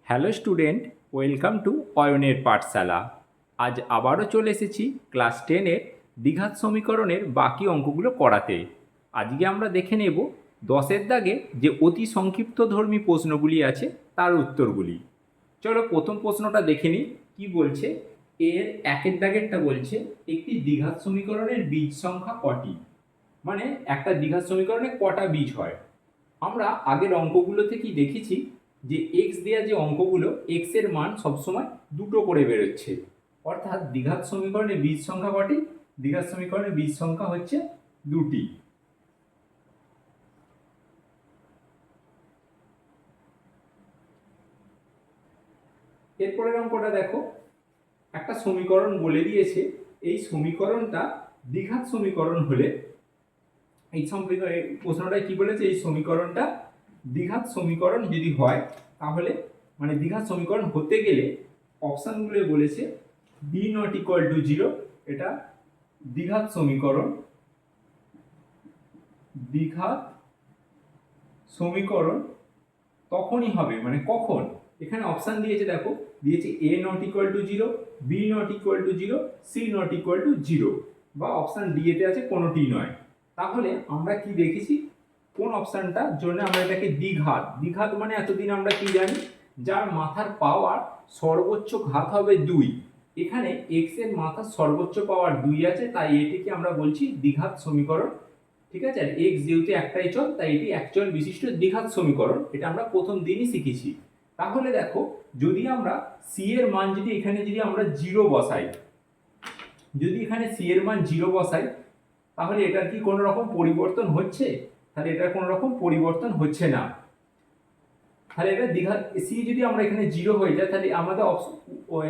Hello student, welcome to অয়নের পাঠশালা। আজ আবারও চলে এসেছি ক্লাস 10-এর দ্বিঘাত সমীকরণের বাকি অঙ্কগুলো করাতে। আজকে আমরা দেখে নেব 10-এর দাগে যে অতি সংক্ষিপ্তধর্মী প্রশ্নগুলি আছে তার উত্তরগুলি। চলো প্রথম প্রশ্নটা দেখে নিই কী বলছে। এর একের দাগেরটা বলছে একটি দ্বিঘাত সমীকরণের বীজ সংখ্যা কটি, মানে একটা দ্বিঘাত সমীকরণে কটা বীজ হয়। আমরা আগের অঙ্কগুলো থেকেই দেখেছি যে এক্স দেওয়া যে অঙ্কগুলো এক্স এর মান সবসময় দুটো করে বেরোচ্ছে, অর্থাৎ দ্বিঘাত সমীকরণে বীজ সংখ্যা কটি? দ্বিঘাত সমীকরণে বীজ সংখ্যা হচ্ছে দুটি। এরপরের অঙ্কটা দেখো, একটা সমীকরণ বলে দিয়েছে, এই সমীকরণটা দ্বিঘাত সমীকরণ হলে এই প্রশ্নটায় কি বলেছে, এই সমীকরণটা দ্বিঘাত সমীকরণ যদি হয় তাহলে মানে দ্বিঘাত সমীকরণ হতে গেলে অপশানগুলো বলেছে বি নট ইকুয়াল টু 0, এটা দ্বিঘাত সমীকরণ। দ্বিঘাত সমীকরণ তখনই হবে, মানে কখন? এখানে অপশান দিয়েছে, দেখো দিয়েছে A not equal to 0, B not equal to 0, C not equal to 0, বা অপশান ডি এতে আছে কোনোটি নয়। তাহলে আমরা কি দেখেছি, কোন অপশানটার জন্য আমরা এটাকে দ্বিঘাত, দ্বিঘাত মানে এতদিন আমরা কি জানি, যার মাথার পাওয়ার সর্বোচ্চ ঘাত হবে 2। এখানে এক্স এর মাথার সর্বোচ্চ পাওয়ার 2 আছে, তাই এটিকে আমরা বলছি দ্বিঘাত সমীকরণ। ঠিক আছে, এক্স যেহেতু একটাই চল তাই এটি এক চল বিশিষ্ট দ্বিঘাত সমীকরণ, এটা আমরা প্রথম দিনই শিখেছি। তাহলে দেখো, যদি আমরা সি এর মান যদি এখানে যদি আমরা 0 বসাই, যদি এখানে সি এর মান 0 বসাই, তাহলে এটার কি কোনো রকম পরিবর্তন হচ্ছে? তাহলে এটার কোনো রকম পরিবর্তন হচ্ছে না। তাহলে এটা দ্বিঘাত, সি যদি আমরা এখানে 0 হয়ে যায় তাহলে আমাদের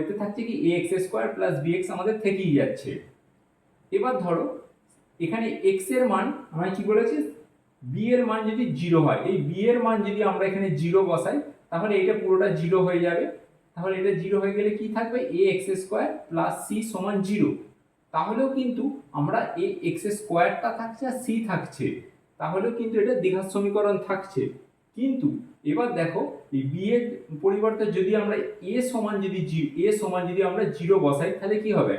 এতে থাকছে কি A X square plus B X আমাদের থেকেই যাচ্ছে। এবার ধরো এখানে এক্স এর মান আমরা কি বলেছি, বি এর মান যদি 0 হয়, এই বি এর মান যদি আমরা এখানে 0 বসাই তাহলে এটা পুরোটা 0 হয়ে যাবে। তাহলে এটা 0 হয়ে গেলে কি থাকবে, এ এক্স স্কোয়ার প্লাস সি সমান 0। তাহলেও কিন্তু আমরা এ এক্স স্কোয়ারটা থাকছে আর সি থাকছে, তাহলেও কিন্তু এটা দ্বিঘাত সমীকরণ থাকছে। কিন্তু এবার দেখো, এই বি এর পরিবর্তে যদি আমরা এ সমান যদি আমরা 0 বসাই তাহলে কি হবে,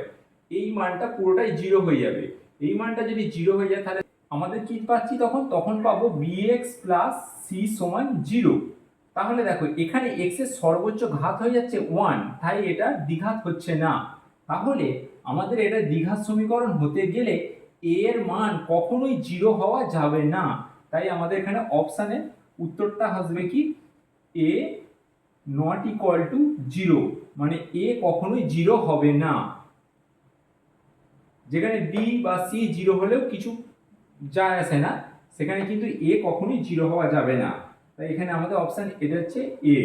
এই মানটা পুরোটাই 0 হয়ে যাবে। এই মানটা যদি 0 হয়ে যায় তাহলে আমাদের কি পাচ্ছি, তখন পাবো bx প্লাস সি সমান 0। তাহলে দেখো এখানে x এর সর্বোচ্চ ঘাত হয়ে যাচ্ছে 1, তাই এটা দ্বিঘাত হচ্ছে না। তাহলে আমাদের এটা দ্বিঘাত সমীকরণ হতে গেলে a এর মান কখনোই 0 হওয়া যাবে না। তাই আমাদের এখানে অপশানের উত্তরটা আসবে কি, a নট ইকুয়াল টু 0, মানে a কখনোই 0 হবে না। যেখানে বি বা সি 0 হলেও কিছু যায় আসে না, সেখানে কিন্তু এ কখনোই 0 হওয়া যাবে না। তাই এখানে আমাদের অপশন এটা হচ্ছে এ,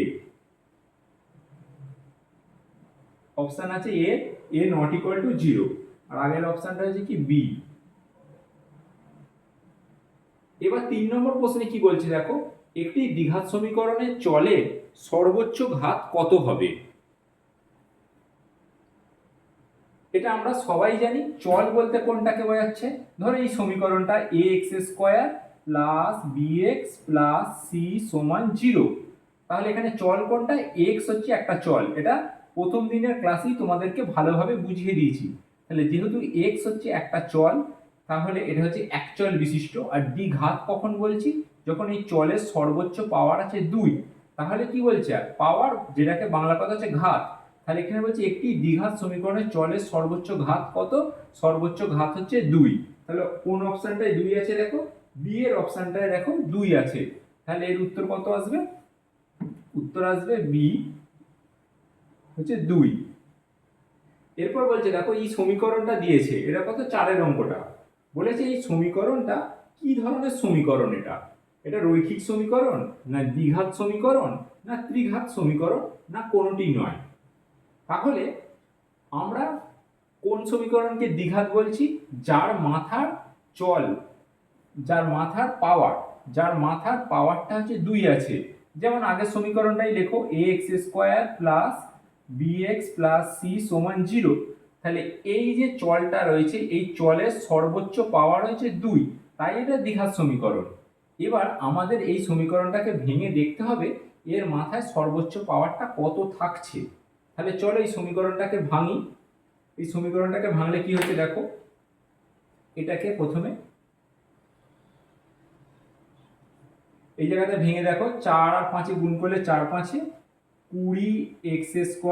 অপশন আছে এ, এ নট ইকুয়াল টু 0, আর আগের অপশনটা হচ্ছে কি বি। এবার 3 নম্বর প্রশ্নে কি বলছে দেখো, একটি দ্বিঘাত সমীকরণে চলের সর্বোচ্চ ঘাত কত হবে? এটা আমরা সবাই জানি, চল বলতে কোনটাকে বোঝাচ্ছে। ধরো এই সমীকরণটা A X square plus B x plus C সমান 0। তাহলে এখানে চল কোনটা, এক্স হচ্ছে একটা চল, এটা প্রথম দিনের ক্লাসেই তোমাদেরকে ভালোভাবে বুঝিয়ে দিয়েছি। তাহলে যেহেতু এক্স হচ্ছে একটা চল, তাহলে এটা হচ্ছে এক চল বিশিষ্ট। আর দ্বিঘাত কখন বলছি, যখন এই চলের সর্বোচ্চ পাওয়ার আছে 2। তাহলে কি বলছে, পাওয়ার যেটাকে বাংলা কথা হচ্ছে ঘাত। তাহলে এখানে বলছি একটি দ্বিঘাত সমীকরণের চলের সর্বোচ্চ ঘাত কত, সর্বোচ্চ ঘাত হচ্ছে 2। তাহলে কোন অপশনটায় 2 আছে দেখো, বি এর অপশনটায় দেখো 2 আছে। তাহলে এর উত্তর কত আসবে, উত্তর আসবে বি হচ্ছে 2। এরপর বলছে দেখো এই সমীকরণটা দিয়েছে, এটা কত 4-এর অঙ্কটা বলেছে, এই সমীকরণটা কি ধরনের সমীকরণ, এটা এটা রৈখিক সমীকরণ, না দ্বিঘাত সমীকরণ, না ত্রিঘাত সমীকরণ, না কোনোটি নয়। তাহলে আমরা কোন সমীকরণকে দ্বিঘাত বলছি, যার মাথার চল, যার মাথার পাওয়ারটা হচ্ছে 2 আছে। যেমন আগের সমীকরণটাই লেখো, A X square plus B x plus C সমান 0। তাহলে এই যে চলটা রয়েছে, এই চলের সর্বোচ্চ পাওয়ার হচ্ছে 2, তাই এটা দ্বিঘাত সমীকরণ। এবার আমাদের এই সমীকরণটাকে ভেঙে দেখতে হবে এর মাথায় সর্বোচ্চ পাওয়ারটা কত থাকছে। তাহলে চলো এই সমীকরণটাকে ভাঙি। এই সমীকরণটাকে ভাঙলে কি হচ্ছে দেখো, এটাকে প্রথমে এই জায়গাতে ভেঙে দেখো, 4 আর 5 গুণ করলে 4 5 20x²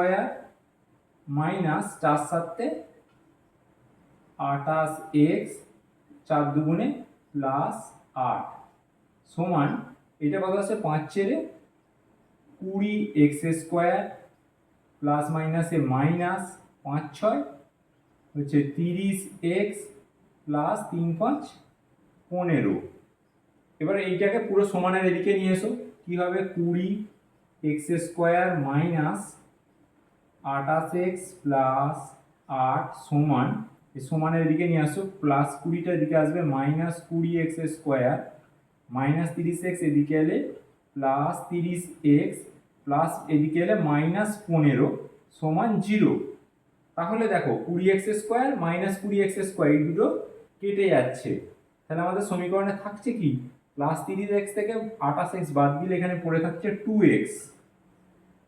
মাইনাস 4 7 28x 4 দুগুণে প্লাস 8 সমান এটা কত আছে 5 4 20x² প্লাস মাইনাসে মাইনাস 5 6 হচ্ছে 30x প্লাস 3 5 15। এবার এইটাকে পুরো সমানের এদিকে নিয়ে এসো, কি হবে 20x² মাইনাস 28x প্লাস 8 সমান, এই সমানের এদিকে নিয়ে আসো, প্লাস 20টা এদিকে আসবে মাইনাস 20x² মাইনাস 30x এদিকে এলে প্লাস 30x প্লাস এদিকে এলে মাইনাস 15 সমান 0। তাহলে দেখো 20x² মাইনাস 20x² এই দুটো কেটে যাচ্ছে, তাহলে আমাদের সমীকরণে থাকছে কি প্লাস 30x থেকে 28x বাদ দিলে এখানে পড়ে থাকছে 2x,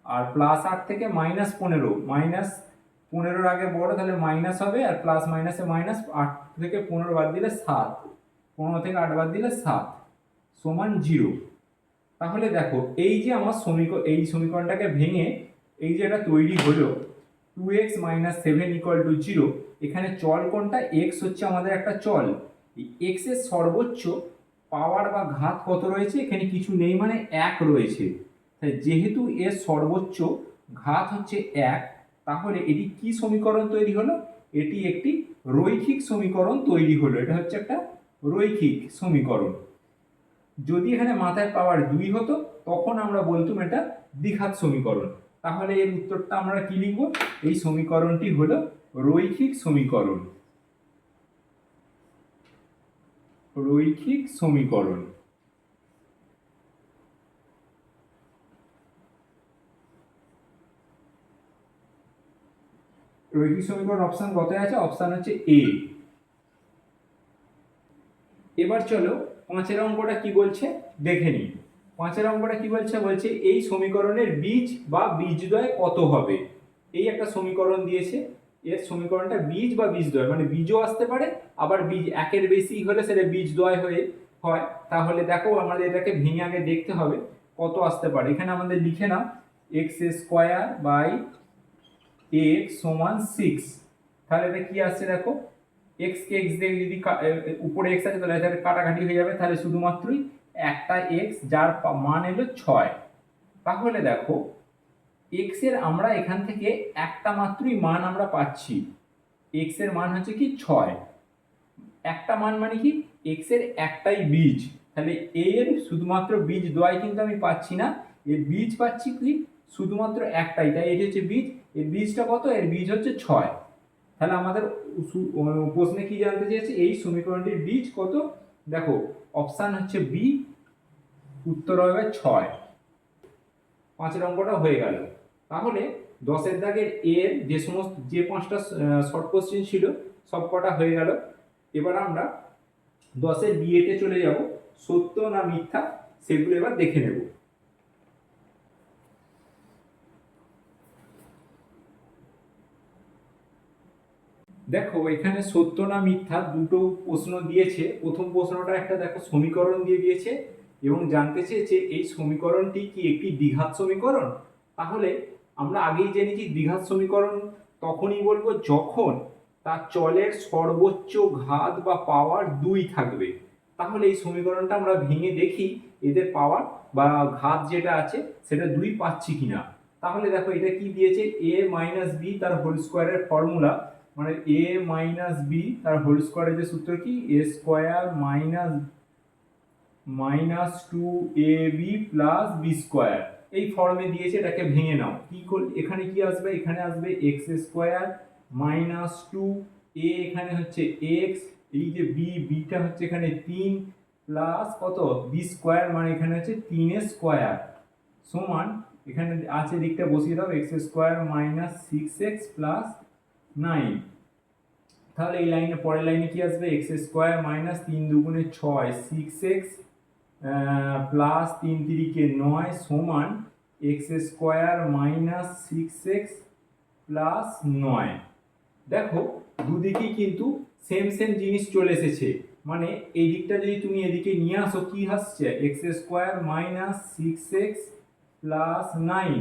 আর প্লাস 8 থেকে মাইনাস 15, মাইনাস 15 আগে বড় তাহলে মাইনাস হবে, আর প্লাস মাইনাসে মাইনাস, 8 থেকে 15 বাদ দিলে 7, 15 থেকে 8 বাদ দিলে 7 সমান 0। তাহলে দেখো এই যে আমার এই সমীকরণটাকে ভেঙে এই যে এটা তৈরি হলো 2x মাইনাস 7 ইকুয়াল টু 0, এখানে চল কোনটা, x হচ্ছে আমাদের একটা চল, এই x এর সর্বোচ্চ পাওয়ার বা ঘাত কত রয়েছে, এখানে কিছু নেই মানে 1 রয়েছে, তাই যেহেতু এর সর্বোচ্চ ঘাত হচ্ছে 1, তাহলে এটি কি সমীকরণ তৈরি হলো, এটি একটি রৈখিক সমীকরণ তৈরি হলো, এটা হচ্ছে একটা রৈখিক সমীকরণ। যদি এখানে মাথায় পাওয়ার 2 হতো তখন আমরা বলতাম এটা দ্বিঘাত সমীকরণ। তাহলে এর উত্তরটা আমরা কি লিখব, এই সমীকরণটি হলো রৈখিক সমীকরণ, রৈখিক সমীকরণ। রৈখিক সমীকরণ অপশন কত আছে, অপশন হচ্ছে এ। এবার চলো 5 এর অঙ্কটা কি বলছে দেখে নিই। 5 এর অঙ্কটা কি বলছে, বলছে এই সমীকরণের বীজ বা বীজদ্বয় কত হবে। এই একটা সমীকরণ দিয়েছে, এর সমীকরণটা বীজ বা বীজদ্বয় মানে বীজও আসতে পারে, আবার বীজ একের বেশি হলে সেটা বীজদ্বয় হয়ে হয়। তাহলে দেখো আমাদের এটাকে ভেঙে আগে দেখতে হবে কত আসতে পারে। এখানে আমাদের লিখে নাও x² বাই x সমান 6, তাহলে এটা কি আসছে দেখো, x কে x দিয়ে যদি উপরে x আছে তাহলে এটা কাটাকাটি হয়ে যাবে, তাহলে শুধুমাত্রই একটা x যার মান এলো 6। তাহলে দেখো x এর আমরা এখান থেকে একটা মাত্রই মান আমরা পাচ্ছি, x এর মান হচ্ছে কি 6, একটা মান মানে কি x এর একটাই বীজ, তাহলে এর শুধুমাত্র বীজ দ্বয় কিন্তু আমি পাচ্ছি না, এর বীজ পাচ্ছি কি শুধুমাত্র একটাই, তাই এটি হচ্ছে বীজ, এর বীজটা কত, এর বীজ হচ্ছে 6। তাহলে আমাদের প্রশ্নে কি জানতে চেয়েছে, এই সমীকরণটির বীজ কত, দেখো অপশান হচ্ছে বি, উত্তর হবে 6। 5 অঙ্কটা হয়ে গেল। তাহলে 10 দাগের এর যে সমস্ত যে 5টা শর্ট কোশ্চেন ছিল সব কটা হয়ে গেল। এবার আমরা 10 বিয়েতে চলে যাব, সত্য না মিথ্যা সেগুলো এবার দেখে নেব। দেখো এখানে সত্য না মিথ্যা দুটো প্রশ্ন দিয়েছে। প্রথম প্রশ্নটা একটা দেখো সমীকরণ দিয়ে দিয়েছে এবং জানতে চেয়েছে এই সমীকরণটি কি একটি দ্বিঘাত সমীকরণ। তাহলে আমরা আগেই জেনেছি দ্বিঘাত সমীকরণ তখনই বলবো যখন তার চলের সর্বোচ্চ ঘাত বা পাওয়ার 2 থাকবে। তাহলে এই সমীকরণটা আমরা ভেঙে দেখি এদের পাওয়ার বা ঘাত যেটা আছে সেটা 2 পাচ্ছি কিনা। তাহলে দেখো এটা কি দিয়েছে, a মাইনাস বি তার হোল স্কোয়ারের ফর্মুলা, মানে a মাইনাস বি তার হোল স্কোয়ারের যে সূত্র কি a² minus 2ab plus b², এই ফর্মে দিয়েছে, এটাকে ভেঙে নাও। কি এখানে কি আসবে, এখানে আসবে x² মাইনাস 2a, এখানে হচ্ছে x, এই যে বিটা হচ্ছে এখানে 3 প্লাস কত b² মানে এখানে হচ্ছে 3a² সমান, এখানে আছে দিকটা বসিয়ে দাও x² মাইনাস 6x প্লাস 9। তাহলে এই লাইনে পরের লাইনে কি আসবে x² মাইনাস 3 দুগুণে 6 6x প্লাস 3 3 9 সমান x square minus 6x plus 9। দেখো দুদিকেই কিন্তু সেম সেম জিনিস চলে এসেছে, মানে এই দিকটা যদি তুমি এদিকে নিয়ে আসো কি আসছে x square minus 6x plus 9,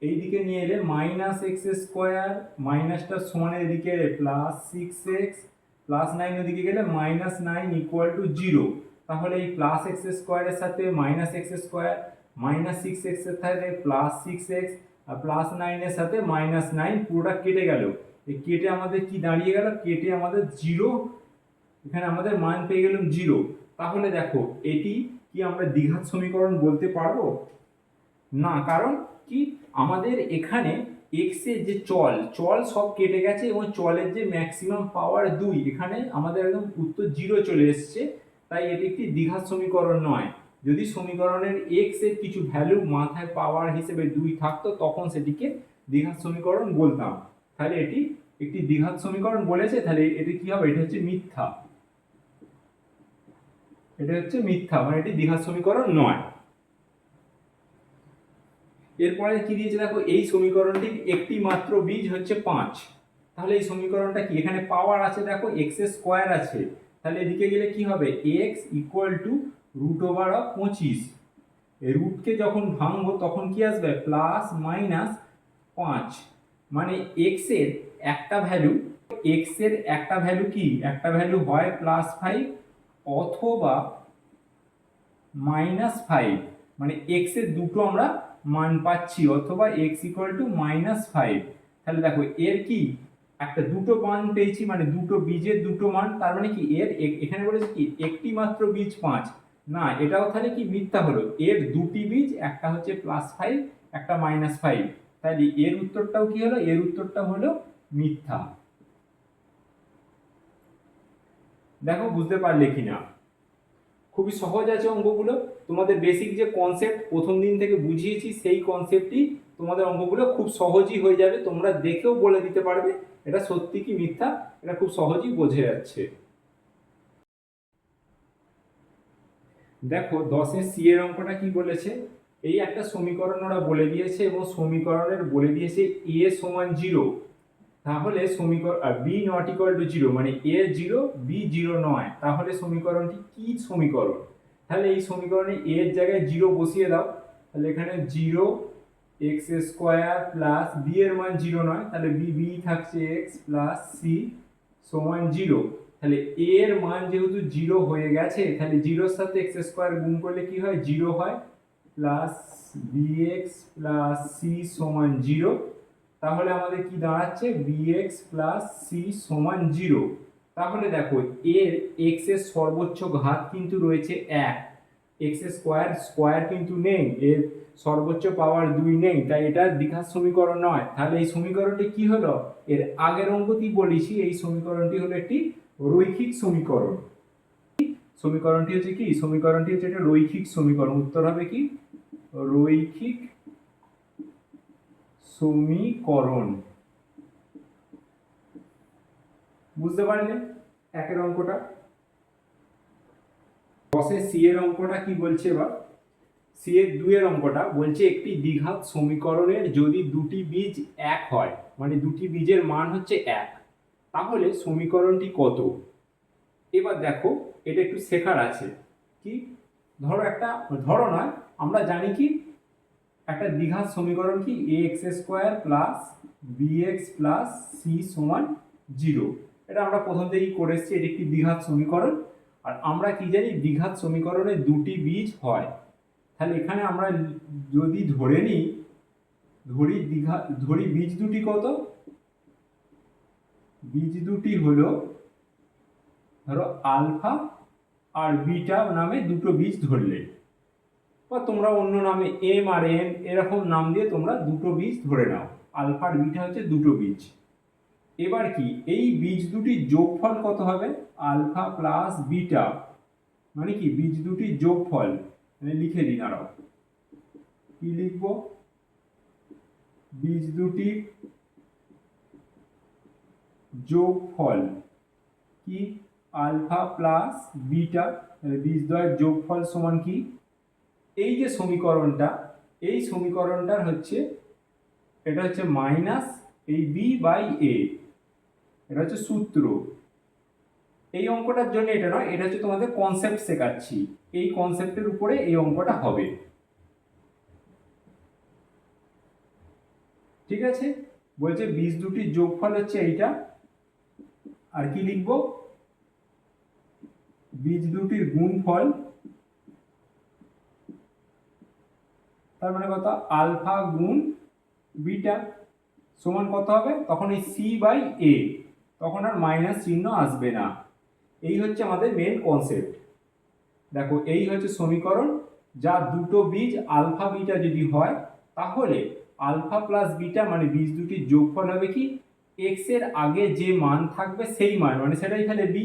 এইদিকে নিয়ে এলে মাইনাস এক্স স্কোয়ার মাইনাসটা সমান এদিকে প্লাস 6x প্লাস 9 ওদিকে গেলে মাইনাস 9 ইকুয়াল টু 0। তাহলে এই প্লাস এক্স স্কোয়ারের সাথে minus x square, minus 6x এর সাথে প্লাস 6x আর প্লাস 9 এর সাথে মাইনাস 9 পুরোটা কেটে গেল। এই কেটে আমাদের কি দাঁড়িয়ে গেল, কেটে আমাদের 0, এখানে আমাদের মান পেয়ে গেলাম 0। তাহলে দেখো এটি কি আমরা দ্বিঘাত সমীকরণ বলতে পারবো না, কারণ কি আমাদের এখানে এক্স এর যে চল চল সব কেটে গেছে এবং চলের যে ম্যাক্সিমাম পাওয়ার 2, এখানে আমাদের একদম উত্তর 0 চলে এসছে, তাই এটি একটি দ্বিঘাত সমীকরণ নয়। যদি সমীকরণের এক্স এর কিছু ভ্যালু মাথায় পাওয়ার হিসেবে 2 থাকতো তখন সেটিকে দ্বিঘাত সমীকরণ বলতাম। তাহলে এটি একটি দ্বিঘাত সমীকরণ বলেছে, তাহলে এটি কি হবে, এটা হচ্ছে মিথ্যা, এটা হচ্ছে মিথ্যা, মানে এটি দ্বিঘাত সমীকরণ নয়। এরপরে কি দিয়েছে দেখো, এই সমীকরণটির একটি মাত্র বীজ হচ্ছে 5। তাহলে এই সমীকরণটা কি, এখানে পাওয়ার আছে দেখো এক্স স্কোয়ার আছে, তাহলে এদিকে গেলে কি হবে x equal to root over of 25। এই রুটকে যখন ভাঙবো তখন কি আসবে প্লাস মাইনাস 5, মানে এক্স এর একটা ভ্যালু, এক্স এর একটা ভ্যালু কি, একটা ভ্যালু হয় +5 অথবা -5, মানে এক্স এর দুটো আমরা মান পাচ্ছি, অথবা এক্স ইকুয়াল টু -5। তাহলে দেখো এর কি একটা দুটো মান পেয়েছি, মানে দুটো বীজের দুটো মান, তার মানে কি এর এখানে বলেছে কি একটি মাত্র বীজ 5, না এটাও তাহলে কি মিথ্যা হলো, এর দুটি বীজ, একটা হচ্ছে +5 একটা -5, তাহলে এর উত্তরটাও কি হলো, এর উত্তরটা হলো মিথ্যা। দেখো বুঝতে পারলে কিনা, খুবই সহজ আছে অঙ্কগুলো, তোমাদের বেসিক যে কনসেপ্ট প্রথম দিন থেকে বুঝিয়েছি সেই কনসেপ্টই তোমাদের অঙ্কগুলো খুব সহজই হয়ে যাবে, তোমরা দেখেও বলে দিতে পারবে এটা সত্যি কি মিথ্যা, এটা খুব সহজেই বোঝা যাচ্ছে। দেখো 10-এর সি এর অঙ্কটা কি বলেছে, এই একটা সমীকরণ ওরা বলে দিয়েছে এবং সমীকরণের বলে দিয়েছে এ সমান 0, তাহলে সমীকরণ বি নট ইকুয়াল টু 0, মানে এ 0 বি 0 নয়, তাহলে সমীকরণটি কি সমীকরণ, তাহলে এই সমীকরণে এ এর জায়গায় 0 বসিয়ে দাও, তাহলে এখানে 0 এক্স স্কোয়ার প্লাস বি এর মান 0 নয়, তাহলে বি বি থাকছে এক্স প্লাস সি সমান 0। তাহলে এ এর মান যেহেতু 0 হয়ে গেছে, তাহলে 0 এর সাথে এক্স স্কোয়ার গুণ করলে কি হয় 0 হয়, plus B x plus C সমান 0। তাহলে আমাদের কি দাঁড়াচ্ছে bx প্লাস সি সমান 0। তাহলে দেখো এর x এর সর্বোচ্চ ঘাত কিন্তু রয়েছে 1, এক্স স্কোয়ার স্কোয়ার কিন্তু নেই, এর সর্বোচ্চ পাওয়ার 2 নেই, তাই এটা দ্বিঘাত সমীকরণ নয়। তাহলে এই সমীকরণটি কি হলো, এর আগের অঙ্কটি বলেছি এই সমীকরণটি হলো একটি রৈখিক সমীকরণ। সমীকরণটি হচ্ছে কি, সমীকরণটি হচ্ছে একটা রৈখিক সমীকরণ, উত্তর হবে কি রৈখিক সমীকরণ। বুঝতে পারলে একের অঙ্কটা। 10-এর সি এর অঙ্কটা কি বলছে, এবার সি এর 2 এর অঙ্কটা বলছে একটি দ্বিঘাত সমীকরণের যদি দুটি বীজ এক হয়, মানে দুটি বীজের মান হচ্ছে 1, তাহলে সমীকরণটি কত। এবার দেখো এটা একটু শেখার আছে, কি ধরো একটা, ধরো নয় আমরা জানি কি একটা দ্বিঘাত সমীকরণ কি A X square plus B x plus C সমান 0, এটা আমরা প্রথম থেকেই করে এসেছি, এটি একটি দ্বিঘাত সমীকরণ। আর আমরা কি জানি দ্বিঘাত সমীকরণে দুটি বীজ হয়, তাহলে এখানে আমরা যদি ধরে নিই, ধরি বীজ দুটি কত, বীজ দুটি হলো ধরো আলফা আর বিটা নামে দুটো বীজ ধরলে, বা তোমরা অন্য নামে এম আর এন এরকম নাম দিয়ে তোমরা দুটো বীজ ধরে নাও, আলফা আর বিটা হচ্ছে দুটো বীজ। এবার কি এই বীজ দুটির যোগফল কত হবে, আলফা প্লাস বিটা, মানে কি বীজ দুটির যোগফল, মানে লিখে দিন আরো, কি লিখবো বীজ দুটির যোগফল কি আলফা প্লাস বিটা, বীজদ্বয়ের যোগফল সমান কি, এই যে সমীকরণটা, এই সমীকরণটার হচ্ছে এটা হচ্ছে মাইনাস এই বি বাই এ, এটা হচ্ছে সূত্র। এই অঙ্কটার জন্য এটা নয়, এটা হচ্ছে তোমাদের কনসেপ্ট শেখাচ্ছি, এই কনসেপ্টের উপরে এই অঙ্কটা হবে, ঠিক আছে। বলছে বীজ দুটির যোগফল হচ্ছে এইটা, আর কি লিখবো, বীজ দুটির গুণফল, তার মানে কত, আলফা গুণ বিটা সমান কত হবে, তখন এই সি বাই এ, তখন আর মাইনাস চিহ্ন আসবে না। এই হচ্ছে আমাদের মেন কনসেপ্ট। দেখো এই হচ্ছে সমীকরণ, যা দুটো বীজ আলফা বিটা যদি হয়, তাহলে আলফা প্লাস বিটা মানে বীজ দুটির যোগফল হবে কি, এক্স এর আগে যে মান থাকবে সেই মান, মানে সেটাই তাহলে বি,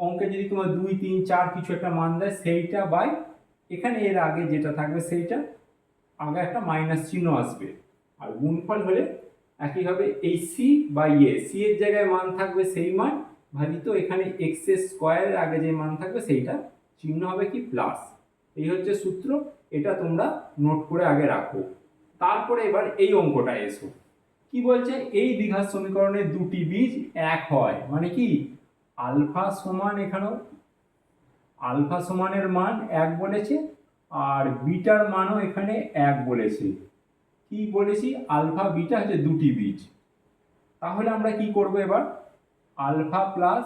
অঙ্কে যদি তোমার 2 3 4 কিছু একটা মান দেয় সেইটা বাই এখানে এর আগে যেটা থাকবে সেইটা, আগে একটা মাইনাস চিহ্ন আসবে। আর গুণফল হলে একইভাবে এই সি বাই এ, সি এর জায়গায় মান থাকবে সেই মান ভাজিত এখানে এক্স এর স্কোয়ারের আগে যে মান থাকবে সেইটা, চিহ্ন হবে কি প্লাস। এই হচ্ছে সূত্র, এটা তোমরা নোট করে আগে রাখো। তারপরে এবার এই অঙ্কটা এসো, কি বলছে, এই দ্বিঘাত সমীকরণের দুটি বীজ এক হয়, মানে কি আলফা সমান, এখানেও আলফা সমানের মান এক বলেছে, আর বিটার মানও এখানে এক বলেছে। কি বলেছি, আলফা বিটা হচ্ছে দুটি বীজ। তাহলে আমরা কি করব, এবার আলফা প্লাস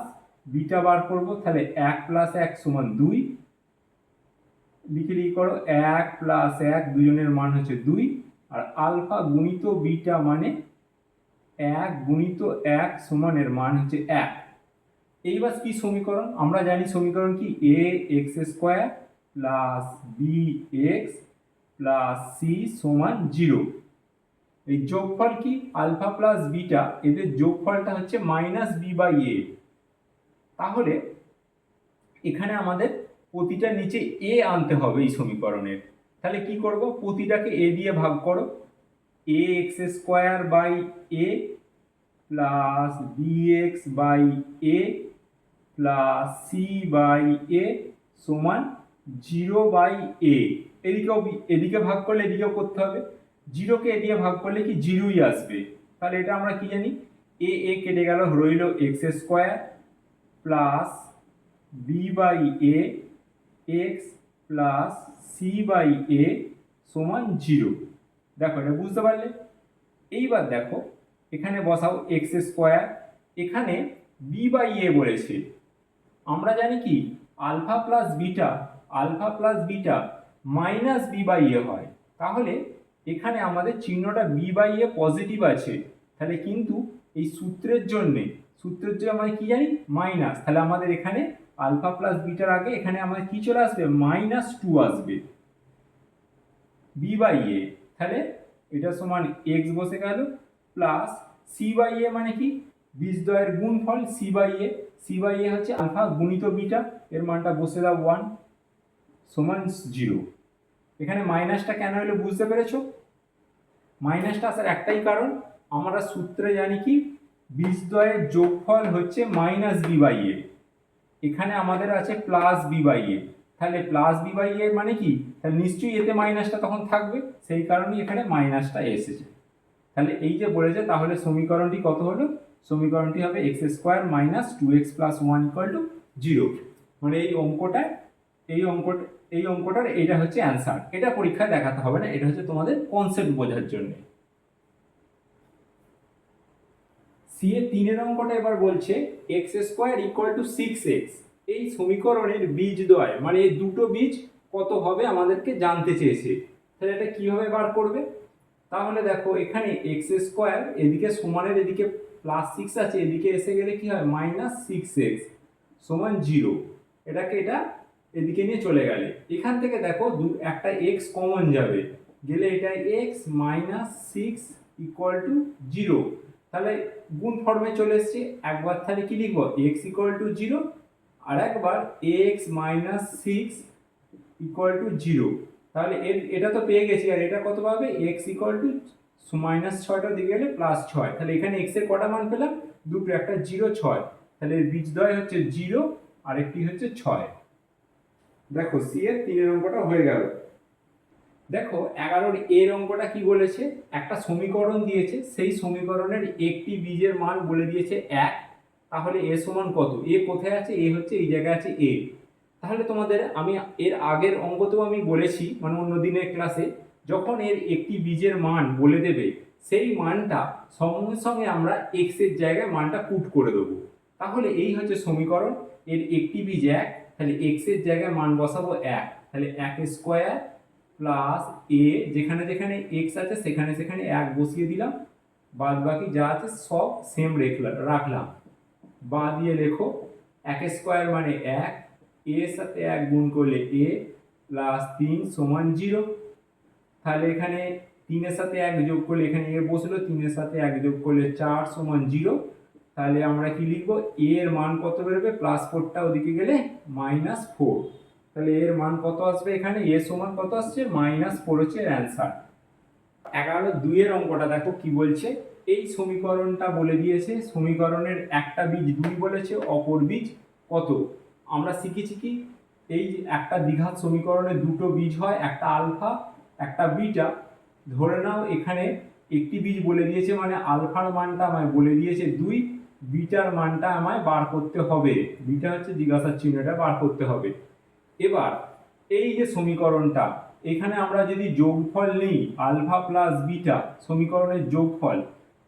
বিটা বার করব, তাহলে 1 প্লাস 1 সমান 2, লিখে করো 1 প্লাস 1, দুজনের মান হচ্ছে 2, আর আলফা গুণিত বিটা মানে 1 গুণিত 1 সমানের মান হচ্ছে 1। এইবার কি সমীকরণ, আমরা জানি সমীকরণ কি, A X square plus B x plus C সমান 0। এই যোগফল কি, আলফা প্লাস বিটা, এদের যোগফলটা হচ্ছে মাইনাস বি বাই এ। তাহলে এখানে আমাদের প্রতিটা নিচে এ আনতে হবে এই সমীকরণের। তাহলে কি করব, প্রতিটাকে এ দিয়ে ভাগ করো, A X square by A plus B X by A plus C by A সমান 0 বাই এ। এদিকেও এদিকে ভাগ করলে এদিকেও করতে হবে, 0কে এ দিয়ে ভাগ করলে কি 0ই আসবে। তাহলে এটা আমরা কি জানি, এ এ কেটে গেল, রইল X square plus B by A X plus C by A সমান 0। দেখো এটা বুঝতে পারলে। এইবার দেখো এখানে বসাও এক্স স্কোয়ার, এখানে বি বাই এ বলেছে, আমরা জানি কি alpha plus beta minus B by A হয়। তাহলে এখানে আমাদের চিহ্নটা বি বাই এ পজিটিভ আছে, তাহলে কিন্তু এই সূত্রের জন্য আমরা কি জানি মাইনাস, তাহলে আমাদের এখানে আলফা প্লাস বিটার আগে এখানে আমাদের কি চলে আসবে, -2 আসবে বি বাই এ। তাহলে এটা সমান এক্স বসে গেল প্লাস সি বাই এ, মানে কি বীজদ্বয়ের গুণফল সি বাই এ হচ্ছে আলফা গুণিত বিটা, এর মানটা বসে দাও 1 সমান 0। এখানে মাইনাসটা কেন হলো বুঝতে পেরেছো, মাইনাসটা আসার একটাই কারণ, আমরা সূত্রে জানি কি বীজদ্বয়ের যোগফল হচ্ছে মাইনাস বি বাই এ, এখানে আমাদের আছে প্লাস বি বাই এ। তাহলে প্লাস বি বাই এ মানে কি, তাহলে নিশ্চয়ই এতে মাইনাসটা তখন থাকবে, সেই কারণেই এখানে মাইনাসটা এসেছে। তাহলে এই যে বলেছে, তাহলে সমীকরণটি কত হলো, সমীকরণটি হবে x square minus 2x plus 1 equal to 0। মানে এই অঙ্কটার এটা হচ্ছে অ্যান্সার। এটা পরীক্ষায় দেখাতে হবে না, এটা হচ্ছে তোমাদের কনসেপ্ট বোঝার জন্য। সি এর 3 অঙ্কটা এবার বলছে x square equal to 6x, এই সমীকরণের বীজদ্বয় মানে এই দুটো বীজ কত হবে আমাদেরকে জানতে চেয়েছে। তাহলে এটা কিভাবে বার করবে, তাহলে দেখো এখানে এক্স স্কোয়ার এদিকে সমানের এদিকে +6 আছে, এদিকে এসে গেলে কি হয় -6x সমান 0। এটা এদিকে নিয়ে চলে গেলে এখান থেকে দেখো একটা x কমন যাবে, গেলে এটা x -6 ইকুয়াল টু 0। তাহলে গুণ ফর্মে চলে এসেছে, একবার তাহলে কি লিখবো x ইকুয়াল টু 0, আর একবার x -6 ইকুয়াল টু 0। তাহলে এটা তো পেয়ে গেছি, আর এটা কত পাবে, x ইকুয়াল টু -6টা দিকে গেলে +6। তাহলে এখানে x এর কটা মান পেলাম, দুটো, একটা 0 6, তাহলে বীজদ্বয় হচ্ছে 0 আরেকটি হচ্ছে 6। দেখো সি এর 3 অঙ্কটা হয়ে গেল। দেখো 11-র এর অঙ্কটা কি বলেছে, একটা সমীকরণ দিয়েছে, সেই সমীকরণের একটি বীজের মান বলে দিয়েছে 1। তাহলে এ সমান কত, এ কোথায় আছে, এ হচ্ছে এই জায়গায় আছে এ। তাহলে তোমাদের আমি এর আগের অঙ্কতেও আমি বলেছি, মানে অন্য দিনের ক্লাসে, যখন এর একটি বীজের মান বলে দেবে সেই মানটা সঙ্গে সঙ্গে আমরা এক্স এর জায়গায় মানটা পুট করে দেবো। তাহলে এই হচ্ছে সমীকরণ, এর একটি বীজ 1, তাহলে এক্স এর জায়গায় মান বসাবো 1, তাহলে 1 স্কোয়ার প্লাস এ, যেখানে যেখানে এক্স আছে সেখানে সেখানে 1 বসিয়ে দিলাম, বাদ বাকি যা আছে সব সেম রাখলাম। বা দিয়ে লেখো 1 স্কোয়ার মানে 1, এর সাথে 1 গুণ করলে এ, প্লাস 3 সমান 0। তাহলে এখানে 3 এর সাথে 1 যোগ করলে এখানে এ বসলো, 3 এর সাথে 1 যোগ করলে 4 সমান 0। তাহলে আমরা কি লিখবো, এ এর মান কত বেরোবে, +4টা ওদিকে গেলে -4। তাহলে এর মান কত আসবে, এখানে এ সমান কত আসছে, -4 হচ্ছে এর অ্যান্সার। 11-2 এর অঙ্কটা দেখো কি বলছে, এই সমীকরণটা বলে দিয়েছে, সমীকরণের একটা বীজ 2 বলেছে, অপর বীজ কত। আমরা শিখেছি কি, এই যে একটা দ্বিঘাত সমীকরণে দুটো বীজ হয়, একটা আলফা একটা বিটা। ধরে নাও এখানে একটি বীজ বলে দিয়েছে, মানে আলফার মানটা আমায় বলে দিয়েছে 2, বিটার মানটা আমায় বার করতে হবে, বিটা হচ্ছে জিজ্ঞাসার চিহ্ন, এটা বার করতে হবে। এবার এই যে সমীকরণটা, এখানে আমরা যদি যোগফল নিই আলফা প্লাস বিটা, সমীকরণের যোগফল,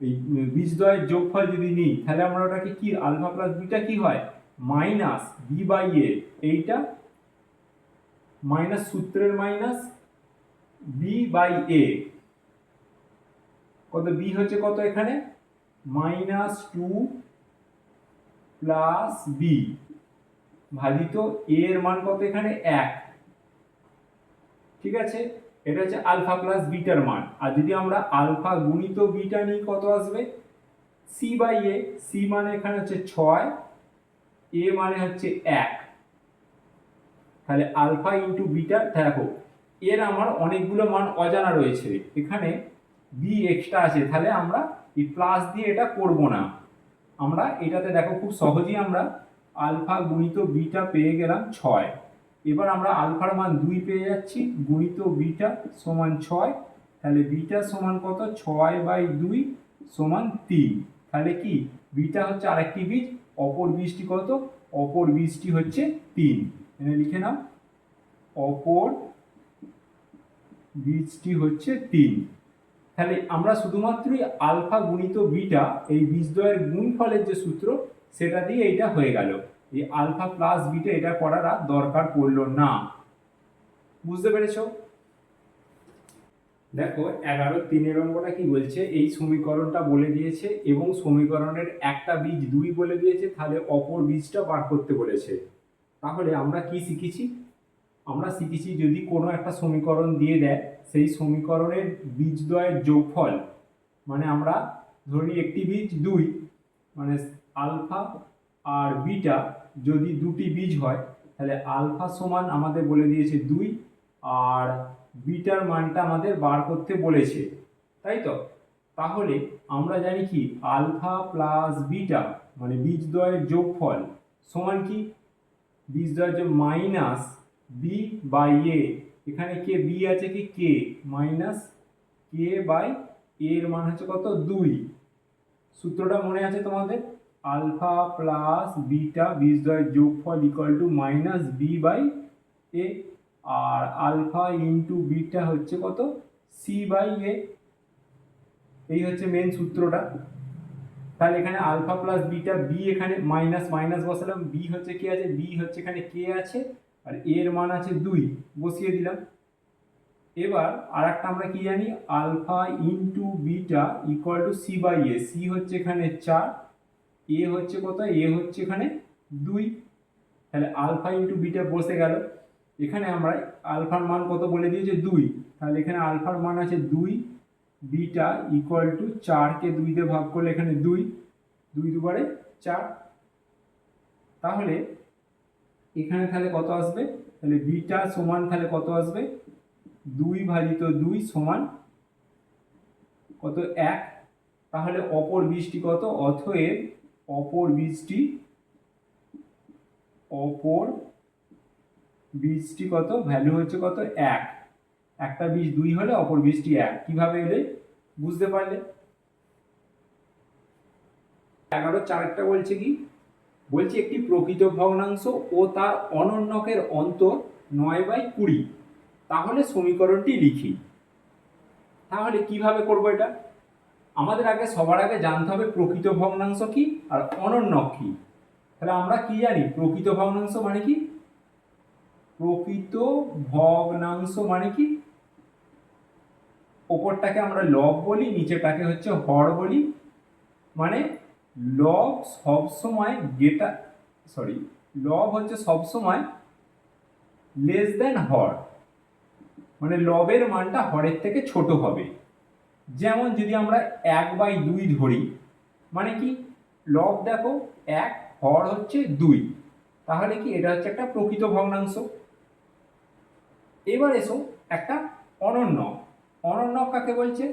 এই বীজদ্বয়ের যোগফল যদি নিই, তাহলে আমরা ওটাকে কি, আলফা প্লাস বিটা কি হয়, মাইনাস বি বাই এ, এইটা মাইনাস সূত্রের মাইনাস বি বাই এ, কত বি হচ্ছে কত এখানে -2 প্লাস বি ভাজিত এ এর মান কত এখানে 1। ঠিক আছে, এটা হচ্ছে আলফা প্লাস বিটার মান। আর যদি আমরা আলফা গুণিত বিটা নিই কত আসবে, সি বাই এ, সি মানে এখানে হচ্ছে 6, এ মানে হচ্ছে 1। তাহলে আলফা ইন্টু বিটা, দেখো এর আমার অনেকগুলো মান অজানা রয়েছে, এখানে বি এক্সট্রা আছে, তাহলে আমরা এই প্লাস দিয়ে এটা করব না। আমরা এটাতে দেখো খুব সহজেই আমরা আলফা গুণিত বিটা পেয়ে গেলাম 6। এবার আমরা আলফার মান 2 পেয়ে যাচ্ছি, গুণিত বিটা সমান 6, তাহলে বিটা সমান কত, 6/2 সমান 3। তাহলে কি, বিটা হচ্ছে আরেকটি বীজ, অপর বীজটি কত, অপর বীজটি হচ্ছে 3। এখানে লিখে নাও, অপর বীজটি হচ্ছে 3। তাহলে আমরা শুধুমাত্রই আলফা গুণিত বিটা, এই বীজদ্বয়ের গুণফলের যে সূত্র, সেটা দিয়ে এইটা হয়ে গেল। এই আলফা প্লাস বিটা এটা করার আর দরকার পড়লো না। বুঝতে পেরেছো? দেখো 11-3 অঙ্কটা কি বলছে, এই সমীকরণটা বলে দিয়েছে এবং সমীকরণের একটা বীজ 2 বলে দিয়েছে, তাহলে অপর বীজটা বার করতে বলেছে। তাহলে আমরা কি শিখেছি, আমরা শিখেছি যদি কোনো একটা সমীকরণ দিয়ে দেয়, সেই সমীকরণের বীজদ্বয়ের যোগফল, মানে আমরা ধরি একটি বীজ 2, মানে আলফা আর বিটা যদি দুটি বীজ হয়, তাহলে আলফা সমান আমাদের বলে দিয়েছে 2, আর বিটার মানটা আমাদের বার করতে বলেছে, তাই তো। তাহলে আমরা জানি কি, আলফা প্লাস বিটা মানে বীজদ্বয়ের যোগফল সমান কি, বীজদ্বয়ের যোগ মাইনাস বি বাই এ, এখানে কে বি আছে কি কে, মাইনাস কে বাই এর মান হচ্ছে কত 2। সূত্রটা মনে আছে তোমাদের, আলফা প্লাস বিটা বীজদ্বয়ের যোগফল equal to minus B by a, আর আলফা ইন্টু বিটা হচ্ছে কত, সি বাই এ। এই হচ্ছে মেন সূত্রটা। তাহলে এখানে আলফা প্লাস বিটা, বি এখানে মাইনাস মাইনাস বসালাম, বি হচ্ছে কি আছে, বি হচ্ছে এখানে কে আছে, আর এর মান আছে 2, বসিয়ে দিলাম। এবার আর একটা আমরা কি জানি, alpha into beta equal to c by a, c হচ্ছে এখানে 4, এ হচ্ছে কত, এ হচ্ছে এখানে 2। তাহলে আলফা ইন্টু বিটা বসে গেল, এখানে আমরা আলফার মান কত বলে দিয়েছে 2, তাহলে এখানে আলফার মান আছে 2, বিটা ইকুয়াল টু 4কে 2 দিয়ে ভাগ করলে এখানে 2, 2 দুবারে 4। তাহলে এখানে তাহলে কত আসবে, তাহলে বিটা সমান তাহলে কত আসবে, 2/2 সমান কত 1। তাহলে অপর বীজটি কত, অতএব অপর বীজটি অপর বীজটি কত, ভ্যালু হচ্ছে কত 1, একটা বীজ 2 হলে অপর বীজটি 1, কিভাবে এলে বুঝতে পারলে। 11 বলছে কি, বলছে একটি প্রকৃত ভগ্নাংশ ও তার অনন্যকের অন্তর 9/20, তাহলে সমীকরণটি লিখি। তাহলে কিভাবে করব এটা, আমাদের আগে সবার আগে জানতে হবে প্রকৃত ভগ্নাংশ কি আর অনন্যক কি। তাহলে আমরা কি জানি, প্রকৃত ভগ্নাংশ মানে কি, প্রকৃত ভগ্নাংশ মানে কি, ওপরটাকে আমরা লব বলি, নিচেটাকে হচ্ছে হর বলি। মানে লব সবসময় লব হচ্ছে সবসময় লেস দেন হর, মানে লবের মানটা হরের থেকে ছোট হবে। যেমন যদি আমরা 1/2 ধরি, মানে কি, লব দেখো 1, হর হচ্ছে 2, তাহলে কি এটা হচ্ছে একটা প্রকৃত ভগ্নাংশ। এবার এসো একটা অনন্যক। অনন্যক কাকে বলছে,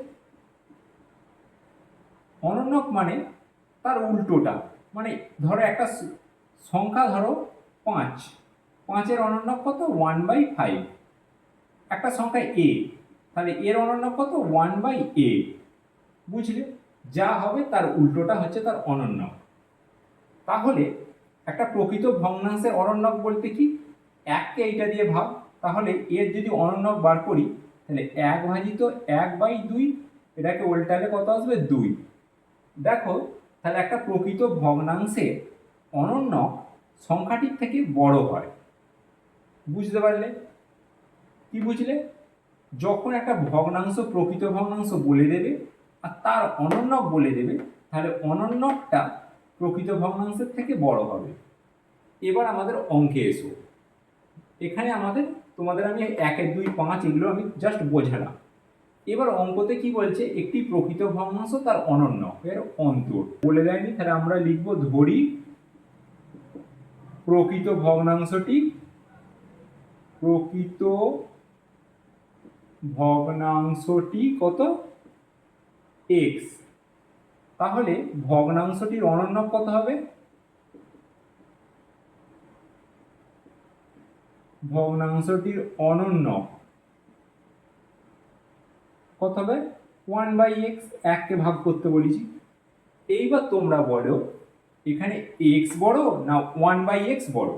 অনন্যক মানে তার উল্টোটা। মানে ধরো একটা সংখ্যা ধরো 5, 5-এর অনন্যক কত 1/5, একটা সংখ্যা a, তাহলে এর অনন্যক কত 1/a, বুঝলে, যা হবে তার উল্টোটা হচ্ছে তার অনন্যক। তাহলে একটা প্রকৃত ভগ্নাংশের অনন্যক বলতে কি, 1কে এইটা দিয়ে ভাগ, তাহলে এর যদি অনন্যক বার করি তাহলে 1/1/2, এটাকে উল্টালে কত আসবে 2। দেখো তাহলে একটা প্রকৃত ভগ্নাংশের অনন্যক সংখ্যাটির থেকে বড় হয়, বুঝতে পারলে, কি বুঝলে, যখন একটা ভগ্নাংশ প্রকৃত ভগ্নাংশ বলে দেবে আর তার অনন্যক বলে দেবে, তাহলে অনন্যকটা প্রকৃত ভগ্নাংশের থেকে বড় হবে। এবার আমাদের অঙ্কে এসো, এখানে তোমাদের আমি 1, 2, 5 এগুলো আমি জাস্ট বোঝালাম। এবার অঙ্কতে কি বলছে, একটি প্রকৃত ভগ্নাংশ তার অনন্যকের অন্তর বলে দেয়নি, তাহলে আমরা লিখব, ধরি প্রকৃত ভগ্নাংশটি কত x, তাহলে ভগ্নাংশটির অনন্যক কত হবে, ভগ্নাংশটির অনন্যক কত হবে 1/x, 1কে ভাগ করতে বলেছি। এইবার তোমরা বলো এখানে x বড় না 1/x বড়,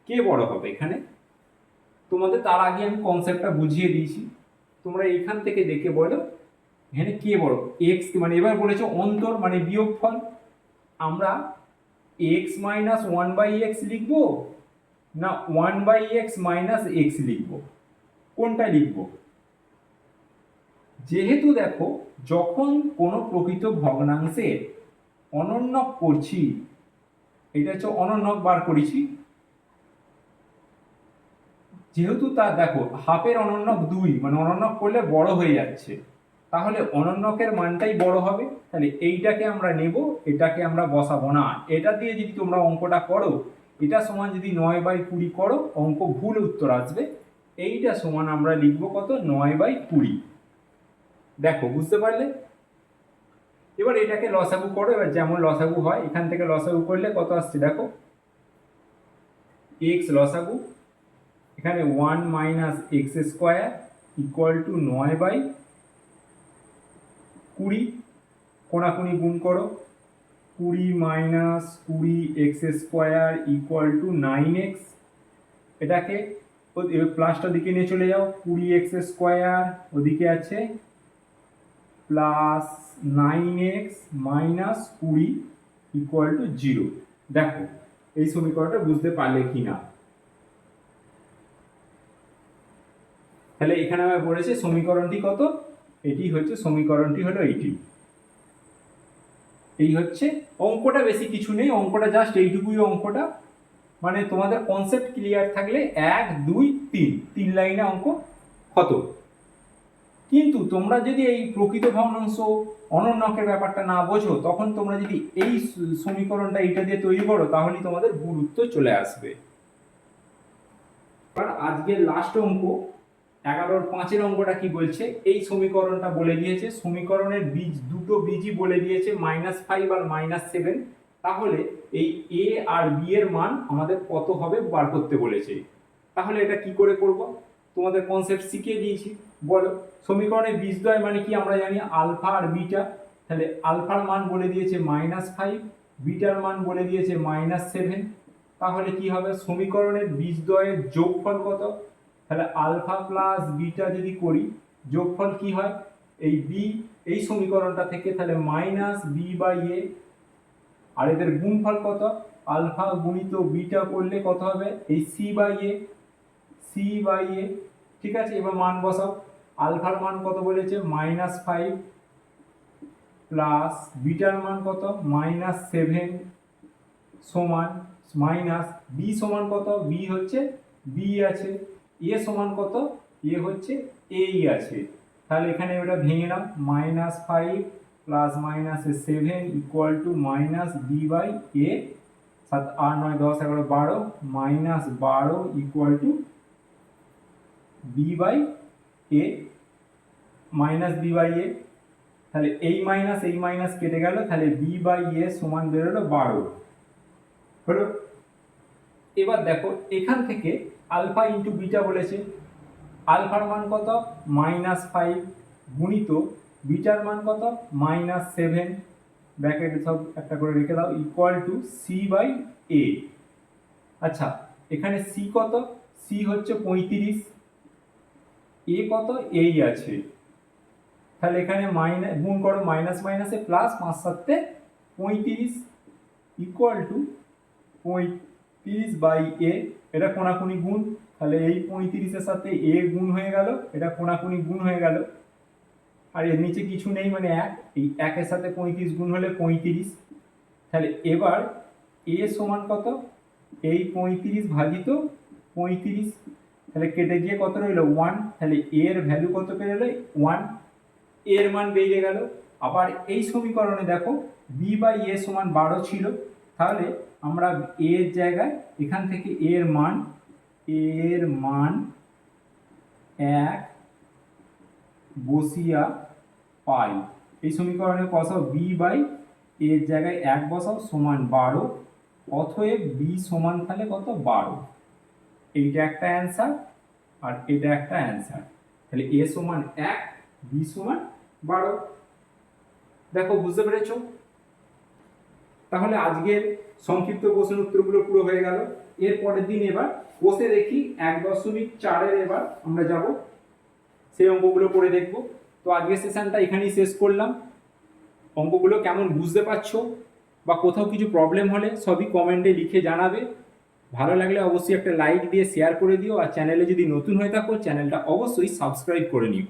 কে বড় হবে এখানে, তোমাদের তার আগে আমি কনসেপ্টটা বুঝিয়ে দিয়েছি, তোমরা এখান থেকে দেখে বলো এখানে কে বড়, x মানে এবার বলেছে অন্তর মানে বিয়োগফল, আমরা x - 1/x লিখবো না 1/x - x লিখবো, কোনটা লিখবো। যেহেতু দেখো যখন কোনো প্রকৃত ভগ্নাংশের অনন্যক করছি, এটা হচ্ছে অনন্যক বার করেছি, যেহেতু তার দেখো হাফের অনন্যক 2, মানে অনন্যক করলে বড় হয়ে যাচ্ছে, তাহলে অনন্যকের মানটাই বড় হবে। তাহলে এইটাকে আমরা নেব, এটাকে আমরা বসাবো না, এটা দিয়ে যদি তোমরা অঙ্কটা করো, এটা সমান যদি 9/20 করো, অঙ্ক ভুল উত্তর আসবে। এইটা সমান আমরা লিখবো কত 9/20। দেখো বুঝতে পারলে। এবার এটাকে লসাগু করো, এবার যেমন লসাগু হয় এখান থেকে লসাগু করলে কত আসছে দেখো, x লসাগু, এখানে 1 - x² = 9/20, কোনাকুনি গুণ করো, 20 - 20x² = 9x, এটাকে প্লাসটা দিকে নিয়ে চলে যাও, 20x² ওদিকে আছে প্লাস 9x - 20 = 0। দেখো এই সমীকরণটা বুঝতে পারলে কিনা। তাহলে এখানে আমি বলেছি সমীকরণটি কত, এটি হচ্ছে সমীকরণটি হলো এইটি। এই হচ্ছে অঙ্কটা, বেশি কিছু নেই, অঙ্কটা জাস্ট এইটুকুই অঙ্কটা, মানে তোমাদের কনসেপ্ট ক্লিয়ার থাকলে 1, 2, 3 লাইনে অঙ্ক কত। কিন্তু তোমরা যদি এই প্রকৃত ভগ্নাংশ অনন্যকের ব্যাপারটা না বোঝো, তখন তোমরা যদি এই সমীকরণটা এইটা দিয়ে তৈরি করো, তাহলে তোমাদের ভুল উত্তর চলে আসবে। এবার আজকের লাস্ট অঙ্ক 11-5 অঙ্কটা কি বলছে, এই সমীকরণটা বলে দিয়েছে, সমীকরণের বীজ দুটো বীজই বলে দিয়েছে, -5 আর -7, তাহলে এই এ আর বি এর মান আমাদের কত হবে বার করতে বলেছে। তাহলে এটা কি করে করব, তোমাদের কনসেপ্ট শিখিয়ে দিয়েছি। বলো, সমীকরণের বীজদ্বয় মানে কি আমরা জানি আলফা আর বিটা। তাহলে আলফার মান বলে দিয়েছে -5, বিটার মান বলে দিয়েছে -7। তাহলে কি হবে, সমীকরণের বীজদ্বয়ের যোগফল কত? তাহলে আলফা প্লাস বিটা যদি করি, যোগফল কি হয়, এই বি এই সমীকরণটা থেকে তাহলে -b/a, আর এদের গুণফল কত, আলফা গুণিত বিটা করলে কত হবে, এই c/a। ঠিক আছে, এবার মান বসাও। আলফার মান কত বলেছে, -5 প্লাস বিটার মান কত, -7 সমান মাইনাস বি সমান কত, বি হচ্ছে বি আছে, এ সমান কত, এ হচ্ছে এই আছে। তাহলে এখানে এটা ভেঙে নাও, -5 plus -7 equal to -b/a, 7 8 9 10 11 12, -12 equal to b/a, -b/a। তাহলে এই মাইনাস কেটে গেল, তাহলে b/a সমান বেরোলো 12 হলো। এবার দেখো এখান থেকে আলফা ইন্টু বিটা বলেছে, আলফার মান কত, -5 গুণিত বিটার মান কত, -7, ব্র্যাকেটে সব একটা করে রেখে দাও, ইকুয়াল টু c/a। আচ্ছা, এখানে c কত, c হচ্ছে 35, a কত, এই আছে। তাহলে এখানে গুণ করো, মাইনাস মাইনাসে প্লাস, 5 7 35 ইকুয়াল টু 35/a। এটা কোণাকুণি গুণ, তাহলে এই 35-এর সাথে a গুণ হয়ে গেল, এটা কোণাকুণি গুণ হয়ে গেল, আর এর নিচে কিছু নেই মানে 1, এই 1-এর সাথে 35 গুণ হলে 35। তাহলে এবার a সমান কত, এই 35 ভাজিত 35, তাহলে কেটে গিয়ে কত রইল, 1। তাহলে a এর ভ্যালু কত পেয়ে 1, এর মান বেরিয়ে গেল। আবার এই সমীকরণে দেখো b/a সমান 12 ছিল, তাহলে আমরা a এর জায়গায় এখান থেকে এর মান 1 বসিয়া পাই। এই সমীকরণে বসাও b/a এর জায়গায় 1 বসাও, সমান 12। অতএব b সমান তাহলে কত, 12। এইটা একটা অ্যান্সার আর এটা একটা অ্যান্সার। তাহলে a সমান 1, b সমান 12। দেখো বুঝতে পেরেছো? তাহলে আজকের সংক্ষিপ্ত প্রশ্ন উত্তরগুলো পুরো হয়ে গেল। এর পরের দিন এবার বসে দেখি 1.4 এবার আমরা যাব, সেই অঙ্কগুলো করে দেখব। তো আজকের সেশনটা এখানেই শেষ করলাম। অঙ্কগুলো কেমন বুঝতে পারছো বা কোথাও কিছু প্রবলেম হলে সবই কমেন্টে লিখে জানাবে। ভালো লাগলে অবশ্যই একটা লাইক দিয়ে শেয়ার করে দিও, আর চ্যানেলে যদি নতুন হয়ে থাকো চ্যানেলটা অবশ্যই সাবস্ক্রাইব করে নিও।